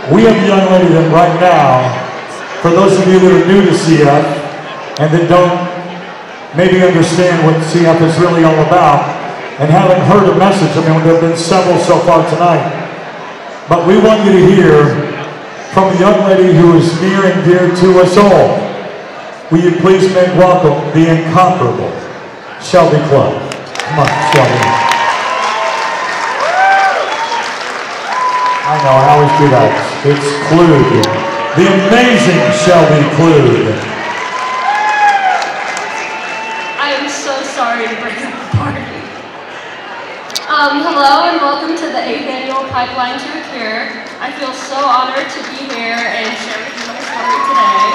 We have a young lady that right now, for those of you that are new to CF and that don't maybe understand what CF is really all about and haven't heard a message, I mean, there have been several so far tonight, but we want you to hear from a young lady who is near and dear to us all. Will you please make welcome the incomparable Shelby Klug. Come on, Shelby. I know, I always do that. It's Klug. The amazing Shelby Klug. I am so sorry to break up the party. Hello and welcome to the 8th annual Pipeline to a Cure. I feel so honored to be here and share with you my story today.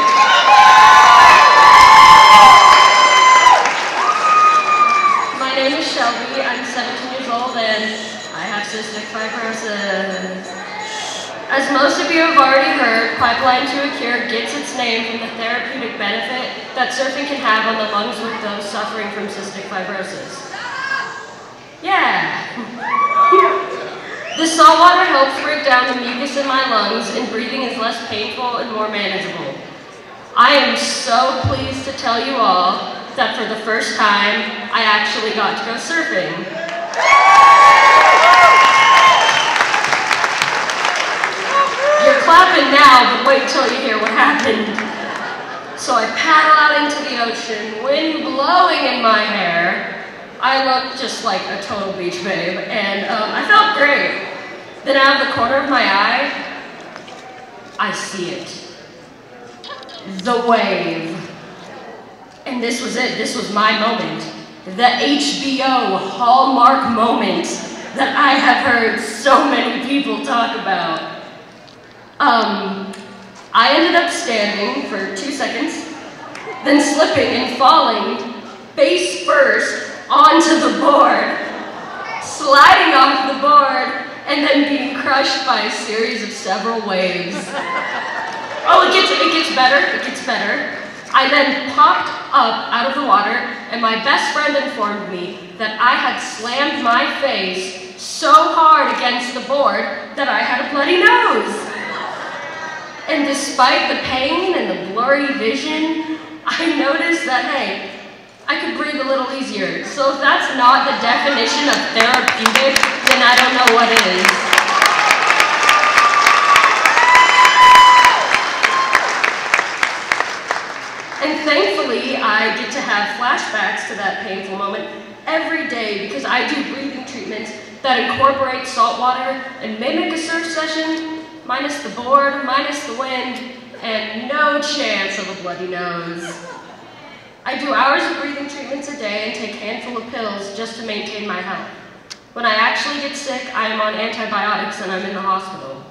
My name is Shelby. I'm 17 years old and I have cystic fibrosis. As most of you have already heard, Pipeline to a Cure gets its name from the therapeutic benefit that surfing can have on the lungs with those suffering from cystic fibrosis. Yeah! The salt water helps break down the mucus in my lungs and breathing is less painful and more manageable. I am so pleased to tell you all that for the first time, I actually got to go surfing. You're clapping now, but wait till you hear what happened. So I paddle out into the ocean, wind blowing in my hair. I looked just like a total beach babe, and I felt great. Then out of the corner of my eye, I see it. The wave. And this was it. This was my moment. The HBO hallmark moment that I have heard so many people talk about. I ended up standing for 2 seconds, then slipping and falling face first onto the board, sliding off the board, and then being crushed by a series of several waves. Oh, it gets better, it gets better. I then popped up out of the water, and my best friend informed me that I had slammed my face so hard against the board that I had a bloody nose. And despite the pain and the blurry vision, I noticed that, hey, I could breathe a little easier. So if that's not the definition of therapeutic, then I don't know what is. And thankfully, I get to have flashbacks to that painful moment every day because I do breathing treatments that incorporate salt water and mimic a surf session, minus the board, minus the wind, and no chance of a bloody nose. I do hours of breathing treatments a day and take a handful of pills just to maintain my health. When I actually get sick, I am on antibiotics and I'm in the hospital.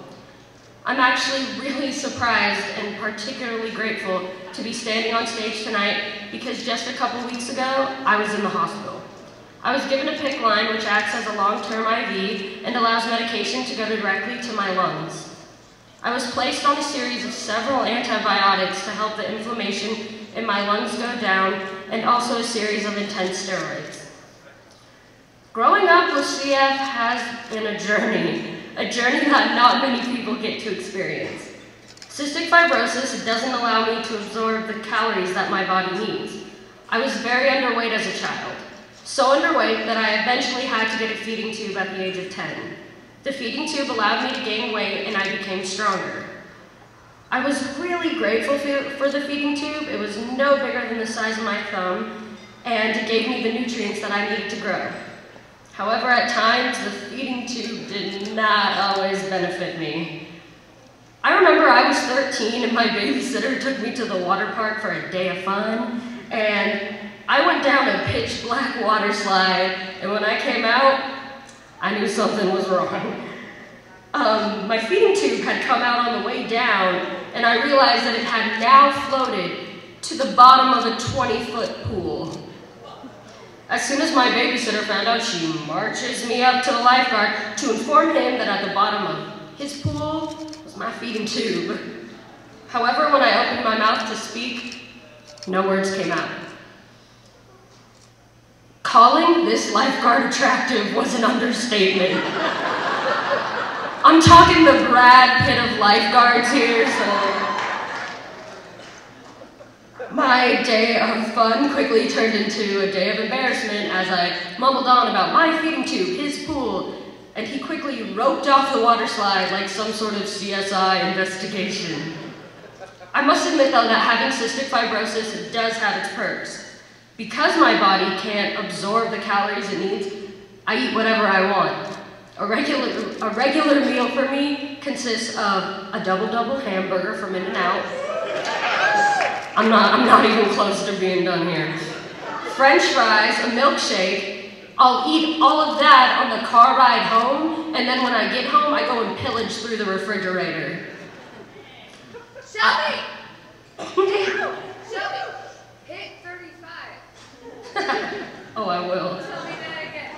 I'm actually really surprised and particularly grateful to be standing on stage tonight because just a couple weeks ago, I was in the hospital. I was given a PICC line which acts as a long-term IV and allows medication to go directly to my lungs. I was placed on a series of several antibiotics to help the inflammation in my lungs go down, and also a series of intense steroids. Growing up with CF has been a journey that not many people get to experience. Cystic fibrosis doesn't allow me to absorb the calories that my body needs. I was very underweight as a child, so underweight that I eventually had to get a feeding tube at the age of 10. The feeding tube allowed me to gain weight and I became stronger. I was really grateful for the feeding tube. It was no bigger than the size of my thumb and it gave me the nutrients that I needed to grow. However, at times, the feeding tube did not always benefit me. I remember I was 13 and my babysitter took me to the water park for a day of fun and I went down a pitch black water slide and when I came out, I knew something was wrong. My feeding tube had come out on the way down, and I realized that it had now floated to the bottom of a 20-foot pool. As soon as my babysitter found out, she marches me up to the lifeguard to inform him that at the bottom of his pool was my feeding tube. However, when I opened my mouth to speak, no words came out. Calling this lifeguard attractive was an understatement. I'm talking the Brad Pitt of lifeguards here, so. My day of fun quickly turned into a day of embarrassment as I mumbled on about my feeding tube, his pool, and he quickly roped off the water slide like some sort of CSI investigation. I must admit though that having cystic fibrosis does have its perks. Because my body can't absorb the calories it needs, I eat whatever I want. A regular meal for me consists of a double hamburger from In-N-Out. I'm not even close to being done here. French fries, a milkshake. I'll eat all of that on the car ride home, and then when I get home, I go and pillage through the refrigerator. Shelby! Shelby! Hit 35. Oh, I will. Tell me that again.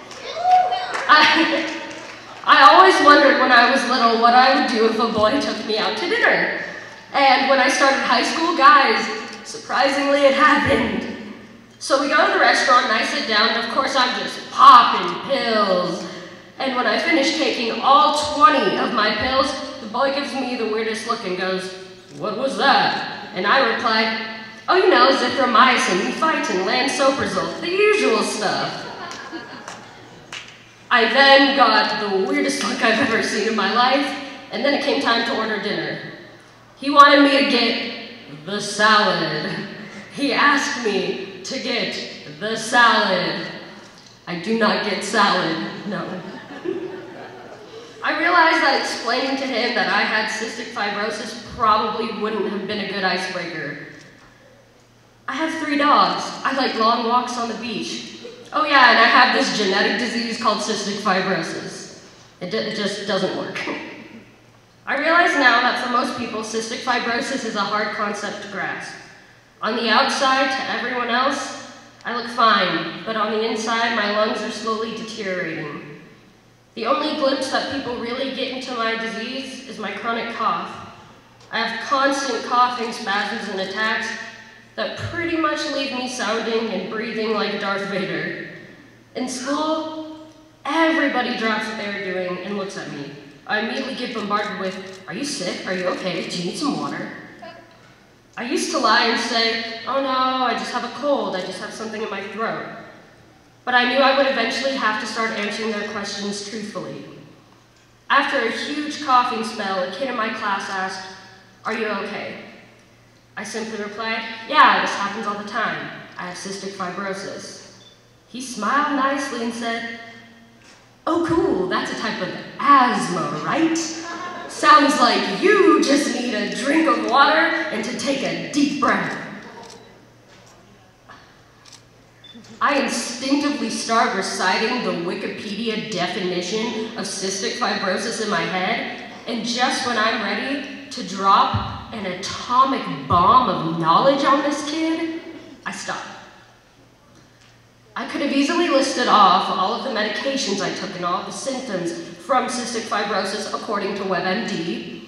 I always wondered when I was little what I would do if a boy took me out to dinner. And when I started high school, guys, surprisingly it happened. So we go to the restaurant and I sit down, and of course I'm just popping pills. And when I finish taking all 20 of my pills, the boy gives me the weirdest look and goes, "What was that?" And I replied, "Oh, you know, zithromycin, Phyton, lansoprazole, the usual stuff." I then got the weirdest look I've ever seen in my life, and then it came time to order dinner. He wanted me to get the salad. He asked me to get the salad. I do not get salad, no. I realized that explaining to him that I had cystic fibrosis probably wouldn't have been a good icebreaker. I have 3 dogs. I like long walks on the beach. Oh yeah, and I have this genetic disease called cystic fibrosis. It just doesn't work. I realize now that for most people, cystic fibrosis is a hard concept to grasp. On the outside, to everyone else, I look fine, but on the inside, my lungs are slowly deteriorating. The only glimpse that people really get into my disease is my chronic cough. I have constant coughing, spasms, and attacks that pretty much leave me sounding and breathing like Darth Vader. In school, everybody drops what they're doing and looks at me. I immediately get bombarded with, "Are you sick? Are you okay? Do you need some water?" I used to lie and say, "Oh no, I just have a cold. I just have something in my throat." But I knew I would eventually have to start answering their questions truthfully. After a huge coughing spell, a kid in my class asked, "Are you okay?" I simply replied, "Yeah, this happens all the time. I have cystic fibrosis." He smiled nicely and said, "Oh cool, that's a type of asthma, right? Sounds like you just need a drink of water and to take a deep breath." I instinctively start reciting the Wikipedia definition of cystic fibrosis in my head, and just when I'm ready to drop an atomic bomb of knowledge on this kid, I stop. I could have easily listed off all of the medications I took and all of the symptoms from cystic fibrosis according to WebMD,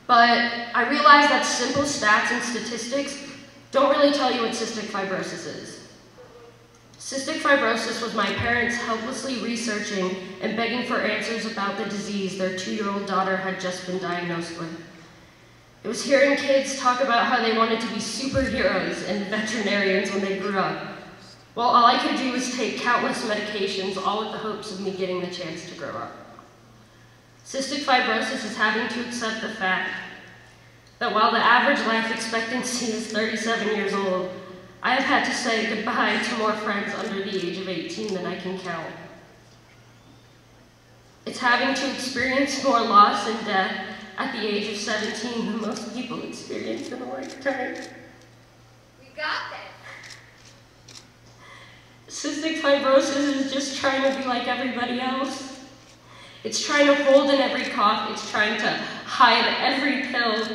but I realized that simple stats and statistics don't really tell you what cystic fibrosis is. Cystic fibrosis was my parents helplessly researching and begging for answers about the disease their 2-year-old daughter had just been diagnosed with. It was hearing kids talk about how they wanted to be superheroes and veterinarians when they grew up, while all I could do was take countless medications, all with the hopes of me getting the chance to grow up. Cystic fibrosis is having to accept the fact that while the average life expectancy is 37 years old, I have had to say goodbye to more friends under the age of 18 than I can count. It's having to experience more loss and death at the age of 17 than most people experience in a lifetime. We got this. Cystic fibrosis is just trying to be like everybody else. It's trying to hold in every cough. It's trying to hide every pill.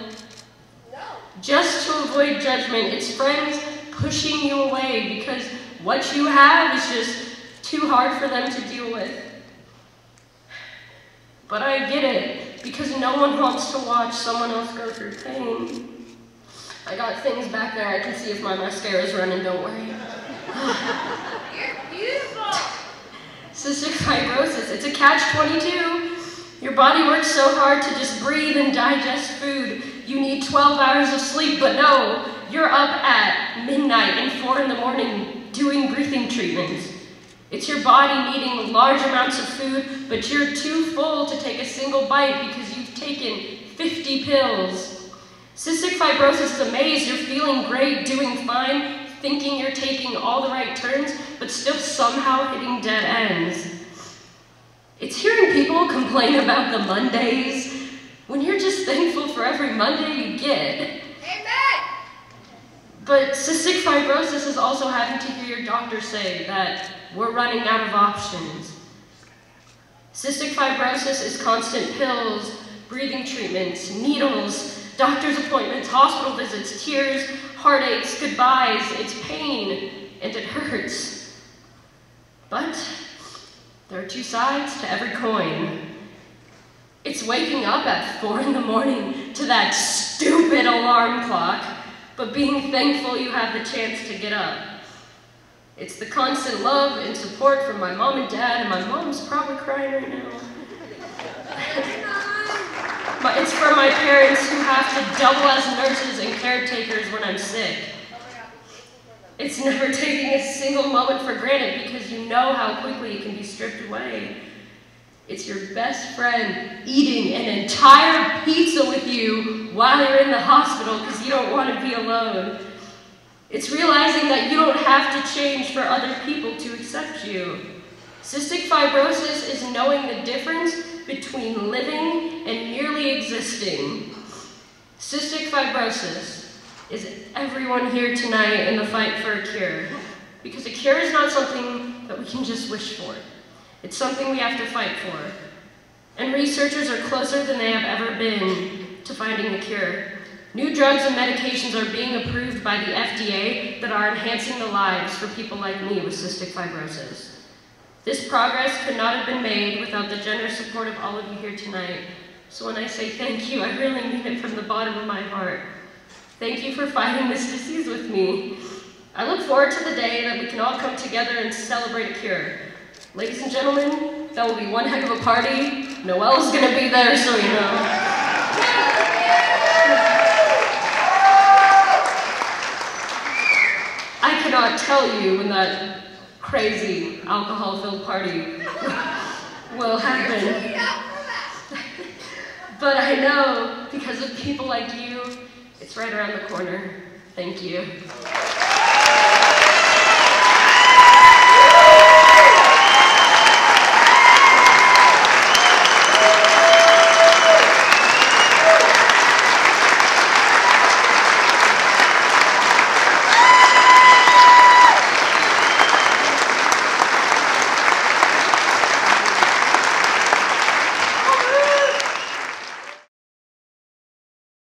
No. Just to avoid judgment. It's friends pushing you away because what you have is just too hard for them to deal with. But I get it, because no one wants to watch someone else go through pain. I got things back there. I can see if my mascara's running, don't worry. You're beautiful. Cystic fibrosis, it's a catch-22. Your body works so hard to just breathe and digest food. You need 12 hours of sleep, but no, you're up at midnight and 4 in the morning doing breathing treatments. It's your body needing large amounts of food, but you're too full to take a single bite because you've taken 50 pills. Cystic fibrosis is a maze. You're feeling great, doing fine, thinking you're taking all the right turns, but still somehow hitting dead ends. It's hearing people complain about the Mondays when you're just thankful for every Monday you get. Amen. But cystic fibrosis is also having to hear your doctor say that we're running out of options. Cystic fibrosis is constant pills, breathing treatments, needles, doctor's appointments, hospital visits, tears, heartaches, goodbyes. It's pain, and it hurts. But there are two sides to every coin. It's waking up at 4 in the morning to that stupid alarm clock, but being thankful you have the chance to get up. It's the constant love and support from my mom and dad, and my mom's probably crying right now. But it's from my parents who have to double as nurses and caretakers when I'm sick. It's never taking a single moment for granted because you know how quickly it can be stripped away. It's your best friend eating an entire pizza with you while you're in the hospital because you don't want to be alone. It's realizing that you don't have to change for other people to accept you. Cystic fibrosis is knowing the difference between living and merely existing. Cystic fibrosis is everyone here tonight in the fight for a cure. Because a cure is not something that we can just wish for. It's something we have to fight for. And researchers are closer than they have ever been to finding a cure. New drugs and medications are being approved by the FDA that are enhancing the lives for people like me with cystic fibrosis. This progress could not have been made without the generous support of all of you here tonight. So when I say thank you, I really mean it from the bottom of my heart. Thank you for fighting this disease with me. I look forward to the day that we can all come together and celebrate a cure. Ladies and gentlemen, that will be one heck of a party. Noelle's gonna be there, so you know. I cannot tell you when that crazy alcohol-filled party will happen. But I know, because of people like you, it's right around the corner. Thank you.